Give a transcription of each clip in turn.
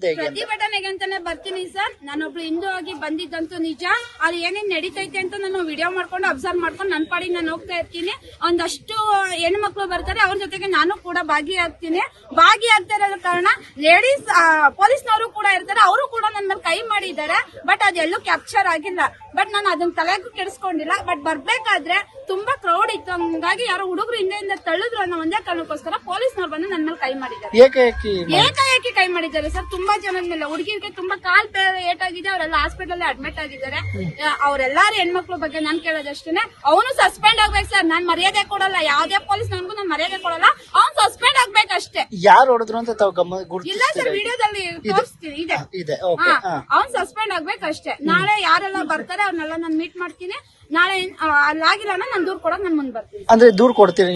ಆಗಿದೆ? ಪ್ರತಿಭಟನೆಗೆ ಅಂತಾನೆ ಬರ್ತೀನಿ ಸರ್. ನಾನೊಬ್ಳು ಹಿಂದೂ ಆಗಿ ಬಂದಿದ್ದಂತೂ ನಿಜ. ಅದು ಏನೇನ್ ನಡೀತೈತೆ ಅಂತ ನಾನು ವಿಡಿಯೋ ಮಾಡ್ಕೊಂಡು ಅಬ್ಸರ್ವ್ ಮಾಡ್ಕೊಂಡು ನನ್ನ ಪಾಡಿಗೆ ನಾನು ಹೋಗ್ತಾ ಇರ್ತೀನಿ. ಒಂದಷ್ಟು ಹೆಣ್ಮಕ್ಳು ಬರ್ತಾರೆ, ಅವ್ರ ಜೊತೆಗೆ ನಾನು ಕೂಡ ಭಾಗಿಯಾಗ್ತೀನಿ. ಭಾಗಿಯಾಗ್ತಾ ಇರೋ ಕಾರಣ ಲೇಡೀಸ್ ಪೊಲೀಸ್ನವರು ಕೂಡ ಇರ್ತಾರೆ, ಅವರು ಕೂಡ ನನ್ನ ಮೇಲೆ ಕೈ ಮಾಡಿದ್ದಾರೆ. ಬಟ್ ಅದೆಲ್ಲೂ ಕ್ಯಾಪ್ಚರ್ ಆಗಿಲ್ಲ. ಬಟ್ ನಾನು ಅದನ್ನ ತಲೆಗೂ ಕೆಡಿಸ್ಕೊಂಡಿಲ್ಲ. ಬಟ್ ಬರ್ಬೇಕಾದ್ರೆ ತುಂಬಾ ಕ್ರೌಡ್ ಇತ್ತು, ಹಂಗಾಗಿ ಯಾರೋ ಹುಡುಗರು ಹಿಂದೆಯಿಂದ ತಳ್ಳಿದ್ರು ಅನ್ನೋ ಒಂದೇ ಕಾರಣಕ್ಕೋಸ್ಕರ ಪೊಲೀಸ್ನವ್ರು ಬಂದು ನನ್ನ ಮೇಲೆ ಕೈ ಮಾಡಿದ್ದಾರೆ. ಏಕಾಏಕಿ ಕೈ ಮಾಡಿದ್ದಾರೆ ಸರ್. ತುಂಬಾ ಜನದ ಮೇಲೆ, ಹುಡುಗಿರಿಗೆ ತುಂಬಾ ಕಾಲ್ ಏಟಾಗಿದೆ, ಅವರೆಲ್ಲ ಹಾಸ್ಪಿಟಲ್ ಅಡ್ಮಿಟ್ ಆಗಿದ್ದಾರೆ. ಅವರೆಲ್ಲಾರು ಹೆಣ್ಮಕ್ಳ ಬಗ್ಗೆ ನಾನ್ ಕೇಳೋದಷ್ಟೇನೆ, ಅವನು ಸಸ್ಪೆಂಡ್ ಆಗ್ಬೇಕು ಸರ್. ನಾನ್ ಮರ್ಯಾದೆ ಕೊಡಲ್ಲ, ಯಾವ್ದೇ ಪೊಲೀಸ್ ನನ್ಗೂ ನಾನು ಮರ್ಯಾದೆ ಕೊಡಲ್ಲ. ಅವ್ನು ಸಸ್ಪೆಂಡ್ ಆಗ್ಬೇಕಷ್ಟೇ. ಯಾರು ಹೊಡೆದ್ರು ಅಂತ ಇಲ್ಲ ಸರ್, ವಿಡಿಯೋದಲ್ಲಿ ತೋರಿಸ್ತೀನಿ ಇದೆ. ಅವ್ನು ಸಸ್ಪೆಂಡ್ ಆಗ್ಬೇಕಷ್ಟೇ. ನಾಳೆ ಯಾರೆಲ್ಲ ಬರ್ತಾರೆ ಅವ್ರನ್ನೆಲ್ಲ ನಾನು ಮೀಟ್ ಮಾಡ್ತೀನಿ. ನಾಳೆ ಅಲ್ಲಾಗಿಲ್ಲ ನಾನು ದೂರ್ ಕೊಡಕ್ ನಾನು ಮುಂದ್ ಬರ್ತೀನಿ. ಅಂದ್ರೆ ದೂರ್ ಕೊಡ್ತೀನಿ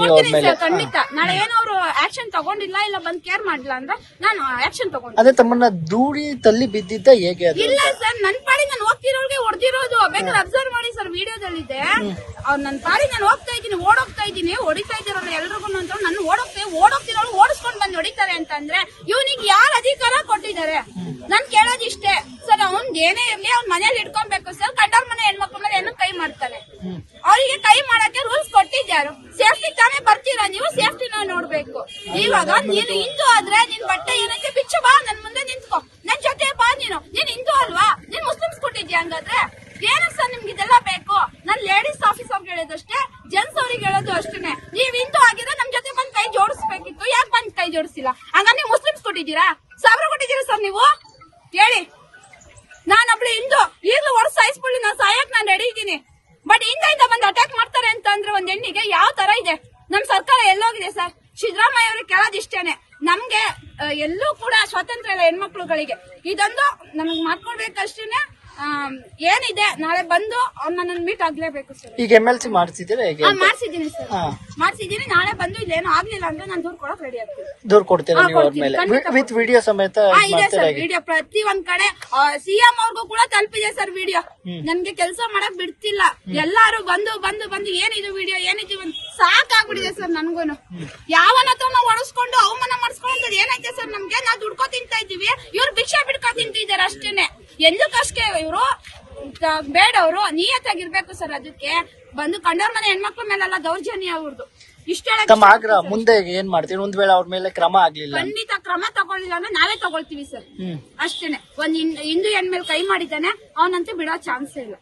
ಖಂಡಿತ. ನಾಳೆ ಏನೋ ಅವ್ರು ಆಕ್ಷನ್ ತಗೊಂಡಿಲ್ಲ, ಇಲ್ಲ ಬಂದ್ ಕೇರ್ ಮಾಡಿಲ್ಲ ಅಂದ್ರೆ ನಾನು ಆಕ್ಷನ್ ತಗೊಂಡು. ಅದೇ ತಮ್ಮನ್ನ ದೂಡಿ ತಲ್ಲಿ ಬಿದ್ದಿದ್ದ ಹೇಗೆ? ಇಲ್ಲ ಸರ್, ನನ್ ಪಾಡಿ ನಾನು ಹೋಗ್ತಿರೋರ್ಗೆ ಹೊಡೆದಿರೋದು. ಬೇಕಾದ್ರೆ ಅಬ್ಸರ್ವ್ ಮಾಡಿ ಸರ್, ವಿಡಿಯೋದಲ್ಲಿದೆ. ಅವ್ರು ನನ್ ಪಾಡಿ ನಾನು ಹೋಗ್ತಾ ಇದ್ದೀನಿ, ಓಡೋಗ್ತಾ ಇದ್ದೀನಿ, ಹೊಡಿತಾ ಇದ್ದೀರಲ್ಲ ಎಲ್ರಿಗೂ ಅಂತ. ನಾನು ಓಡೋಗ್ತಿರೋರು ಓಡಿಸ್ಕೊಂಡ್ ಬಂದು ಹೊಡಿತಾರೆ ಅಂತಂದ್ರೆ ಇವನಿಗೆ ಯಾರು ಅಧಿಕಾರ ಕೊಟ್ಟಿದ್ದಾರೆ? ನಾನ್ ಕೇಳೋದಿಷ್ಟೇ ಸರ್. ಅವ್ನ್ ಏನೇ ಇರ್ಲಿ ಅವ್ನ್ ಮನೇಲಿ ಇಟ್ಕೊಬೇಕು ಸರ್. ಕಂಡವ್ರ ಮನೆ ಹೆಣ್ಮಕ್ಳ ಮೇಲೆ ಏನೋ ಕೈ ಮಾಡ್ತಾನೆ. ಅವರಿಗೆ ಕೈ ಮಾಡಕ್ಕೆ ರೂಲ್ಸ್ ಕೊಟ್ಟಿದ್ಯಾರು? ಸೇಫ್ಟಿ ತಾನೇ ಬರ್ತೀರಾ ನೀವು, ಸೇಫ್ಟಿನ ನೋಡ್ಬೇಕು. ಇವಾಗ ನೀನು ಹಿಂದೂ ಆದ್ರೆ ನಿನ್ ಬಟ್ಟೆ ಏನಕ್ಕೆ ಬಿಚ್ಚು ಬಾ, ನನ್ ಮುಂದೆ ನಿಂತ್ಕೊ, ನನ್ ಜೊತೆ ಬಾ. ನೀನು ಹಿಂದೂ ಅಲ್ವಾ? ನೀನ್ ಮುಸ್ಲಿಮ್ಸ್ ಕೊಟ್ಟಿದ್ಯಾ? ಹಂಗಾದ್ರೆ ಏನು ಸರ್ ನಿಮ್ಗೆ ಇದೆಲ್ಲ ಬೇಕು? ನಾನ್ ಲೇಡೀಸ್ ಆಫೀಸ್ ಅವ್ರಿಗೆ ಹೇಳೋದಷ್ಟೇ, ಜೆಂಟ್ಸ್ ಅವ್ರಿಗೆ ಹೇಳೋದು ಅಷ್ಟೇ. ನೀವ್ ಹಿಂದೂ ಆಗಿದ್ರೆ ನಮ್ ಜೊತೆ ಬಂದ್ ಕೈ ಜೋಡಿಸ್ಬೇಕಿತ್ತು. ಯಾಕೆ ಬಂದ್ ಕೈ ಜೋಡಿಸಿಲ್ಲ? ಹಂಗ ನೀವು ಮುಸ್ಲಿಮ್ಸ್ ಕೊಟ್ಟಿದ್ದೀರಾ? ಸಾವಿರ ಕೊಟ್ಟಿದ್ದೀರಾ ಸರ್ ನೀವು? ಹೇಳಿ. ನಾನೊಬ್ಳು ಹಿಂದೂ, ಈಗಲೂ ಹೊಡೆದು ಸಾಯಿಸ್ಬಿಡಿ, ನಾನು ಸಾಯಕ್ ನಾನು ರೆಡಿ ಇದ್ದೀನಿ. ಬಟ್ ಹಿಂದಿಂದ ಬಂದು ಅಟ್ಯಾಕ್ ಮಾಡ್ತಾರೆ ಅಂತ ಅಂದ್ರೆ ಒಂದ್ ಹೆಣ್ಣಿಗೆ ಯಾವ ತರ ಇದೆ? ನಮ್ ಸರ್ಕಾರ ಎಲ್ಲೋಗಿದೆ ಸರ್? ಸಿದ್ದರಾಮಯ್ಯ ಅವ್ರಿಗೆ ಕೇಳೋದಿಷ್ಟೇನೆ, ನಮ್ಗೆ ಎಲ್ಲೂ ಕೂಡ ಸ್ವಾತಂತ್ರ್ಯ ಇಲ್ಲ ಹೆಣ್ಮಕ್ಳುಗಳಿಗೆ. ಇದೊಂದು ನಮಗ್ ಮಾಡ್ಕೊಡ್ಬೇಕಷ್ಟೇನೆ. ಏನಿದೆ ನಾಳೆ ಬಂದು ನನ್ನ ಮೀಟ್ ಆಗ್ಲೇಬೇಕು ಸರ್. ಈಗ MLC ಮಾಡ್ಸಿದ್ದೀರಾ? ಮಾಡ್ಸಿದ್ದೀನಿ ಸರ್, ಮಾಡ್ಸಿದ್ದೀನಿ. ನಾಳೆ ಬಂದು ಇಲ್ಲೇನೋ ಆಗ್ಲಿಲ್ಲ ಅಂದ್ರೆ ನಾನು ದೂರ್ ಕೊಡಕ್ ರೆಡಿ ಆಗ್ತೀನಿ. ದೂರ್ ಕೊಡ್ತೀರಾ ವಿತ್ ವಿಡಿಯೋ ಸಮೇತ? ಇದೆ ಸರ್ ವಿಡಿಯೋ. ಪ್ರತಿ ಒಂದ್ ಕಡೆ CM ಅವ್ರಿಗೂ ಕೂಡ ತಲುಪಿದೆ ಸರ್ ವಿಡಿಯೋ. ನಮ್ಗೆ ಕೆಲಸ ಮಾಡಕ್ ಬಿಡ್ತಿಲ್ಲ. ಎಲ್ಲಾರು ಬಂದು ಬಂದು ಬಂದು ಏನಿದು ವಿಡಿಯೋ, ಏನಿದು ಸಾಕಾಗ್ಬಿಟ್ಟಿದೆ ಸರ್ ನನ್ಗೂನು. ಯಾವನ ಹತ್ರ ನಾವು ಹೊಡೆಸ್ಕೊಂಡು ಅವಮಾನ ಮಾಡಿಸ್ಕೊಂಡು ಏನೈತೆ ಸರ್ ನಮ್ಗೆ? ನಾವು ದುಡ್ಕೋ ತಿಂತಾ ಇದೀವಿ, ಇವ್ರು ಭಿಕ್ಷೆ ಬಿಡ್ಕೊ ತಿಂತಿದ್ದಾರೆ ಅಷ್ಟೇನೆ. ಎಂದಕ್ಕಷ್ಟೇ ಇವರು ಬೇಡವರು ನಿಯತ್ತಾಗಿರ್ಬೇಕು ಸರ್. ಅದಕ್ಕೆ ಬಂದು ಕಂಡವ್ರ ಮನೆ ಹೆಣ್ಮಕ್ಳ ಮೇಲೆಲ್ಲ ದೌರ್ಜನ್ಯ ಅವ್ರದ್ದು. ತಮ್ಮ ಆಗ್ರಹ ಮುಂದೆ ಏನ್ ಮಾಡ್ತೀವಿ? ಒಂದ್ ವೇಳೆ ಅವ್ರ ಮೇಲೆ ಕ್ರಮ ಆಗ್ಲಿಲ್ಲ? ಖಂಡಿತ ಕ್ರಮ ತಗೊಳ್ಳಿಲ್ಲ ಅಂದ್ರೆ ನಾವೇ ತಗೊಳ್ತೀವಿ ಸರ್. ಅಷ್ಟೇನೆ. ಒಂದ್ ಹಿಂದೂ ಹೆಣ್ಮೇಲೆ ಕೈ ಮಾಡಿದ್ದಾನೆ, ಅವನಂತೂ ಬಿಡೋ ಚಾನ್ಸ್ ಇಲ್ಲ.